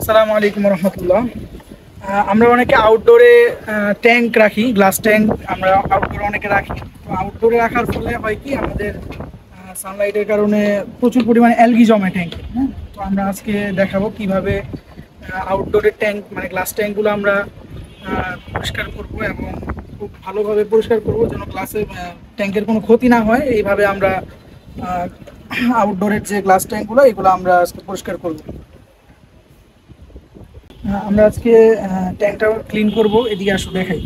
আসসালামু আলাইকুম রহমতুল্লাহ। আমরা অনেকে আউটডোরে ট্যাঙ্ক রাখি, গ্লাস ট্যাঙ্ক আমরা আউটডোরে অনেকে রাখি। তো আউটডোরে রাখার ফলে হয় কি, আমাদের সানলাইটের কারণে প্রচুর পরিমাণে অ্যালগি জমে ট্যাঙ্কে। হ্যাঁ, তো আমরা আজকে দেখাবো কিভাবে আউটডোরের ট্যাঙ্ক মানে গ্লাস ট্যাঙ্কগুলো আমরা পরিষ্কার করব এবং খুব ভালোভাবে পরিষ্কার করব যেন গ্লাসে ট্যাঙ্কের কোনো ক্ষতি না হয়। এইভাবে আমরা আউটডোরের যে গ্লাস ট্যাঙ্কগুলো এগুলো আমরা আজকে পরিষ্কার করব। আমরা আজকে ট্যাঙ্কটা ক্লিন করব। এদিকে আসো দেখাই।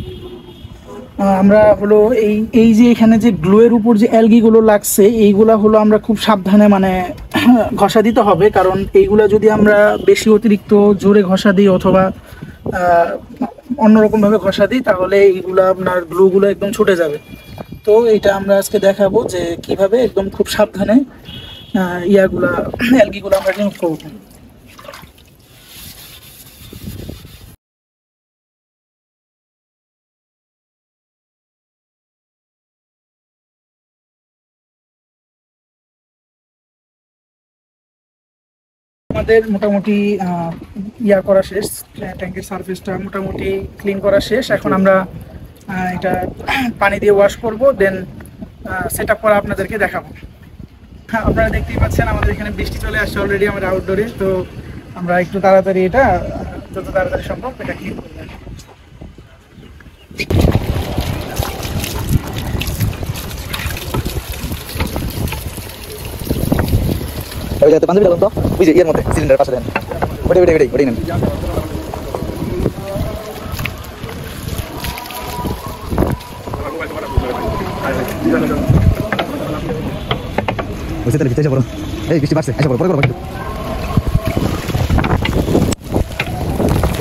আমরা হলো এই এই যে এখানে যে গ্লোয়ের উপর যে অ্যালগিগুলো লাগছে এইগুলা হলো আমরা খুব সাবধানে মানে ঘষা দিতে হবে, কারণ এইগুলা যদি আমরা বেশি অতিরিক্ত জোরে ঘষা দিই অথবা অন্যরকমভাবে ঘষা দিই তাহলে এইগুলা আপনার গ্লুগুলো একদম ছুটে যাবে। তো এটা আমরা আজকে দেখাবো যে কিভাবে একদম খুব সাবধানে ইয়াগুলা অ্যালগিগুলো আমরা রিমুভ করবো। আমাদের মোটামুটি ইয়া করা শেষ, ট্যাঙ্কের সারফেসটা মোটামুটি ক্লিন করা শেষ। এখন আমরা এটা পানি দিয়ে ওয়াশ করব, দেন সেট আপ করা আপনাদেরকে দেখাবো। হ্যাঁ, আপনারা দেখতেই পাচ্ছেন আমাদের এখানে বৃষ্টি চলে আসছে অলরেডি আমাদের আউটডোরে। তো আমরা একটু তাড়াতাড়ি এটা যত তাড়াতাড়ি সম্ভব এটা ক্লিন করবো। ওই যাতে পাঞ্জাবি লাগান তো ওই যে এর মধ্যে সিলিন্ডার পাশে দেন ওটাই নেন। বুঝতে তাহলে ভিতরে পড়ো। এই বৃষ্টি বাড়ছে, এসে পড়ো পরে করো কিন্তু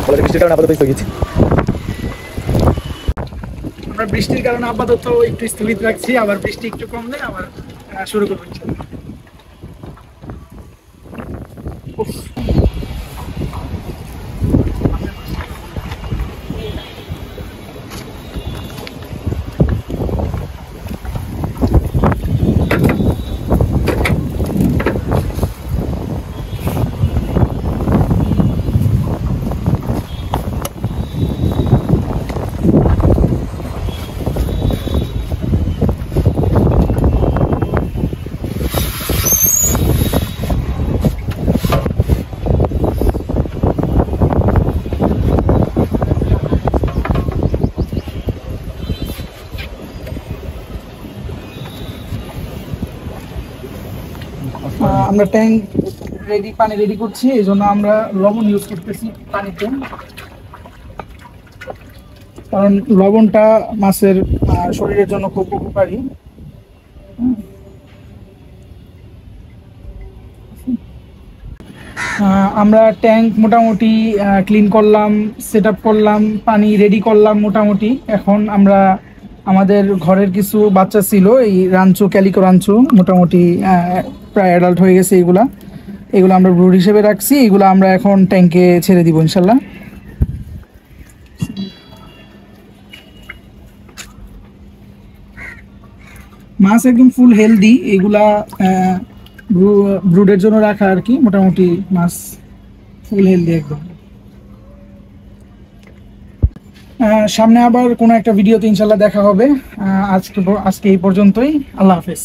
বলে বৃষ্টির কারণে আপাতত স্থগিত। আমরা বৃষ্টির কারণে আপাতত একটু স্থগিত রাখছি, আবার বৃষ্টি একটু কমলে আবার শুরু করবো ইনশাআল্লাহ। আমরা ট্যাঙ্ক পানি রেডি করছি, এই জন্য আমরা লবণ ইউজ করতেছি পানিতে, কারণ লবণটা মাছের শরীরের জন্য খুব উপকারী। আমরা ট্যাঙ্ক মোটামুটি ক্লিন করলাম, সেট আপ করলাম, পানি রেডি করলাম মোটামুটি। এখন আমরা আমাদের ঘরের কিছু বাচ্চা ছিল, এই রাঞ্চো ক্যালিকো রাঞ্চো মোটামুটি প্রায় অ্যাডাল্ট হয়ে গেছে। এগুলো আমরা ব্রুড হিসেবে রাখছি, এগুলো আমরা এখন ট্যাঙ্কে ছেড়ে দিব ইনশাল্লাহ। মাছ একদম ফুল হেলদি, এগুলা ব্রুডের জন্য রাখা আর কি। মোটামুটি মাছ ফুল হেলদি একদম। সামনে আবার কোনো একটা ভিডিওতে ইনশাল্লাহ দেখা হবে। আজকে এই পর্যন্তই। আল্লাহ হাফেজ।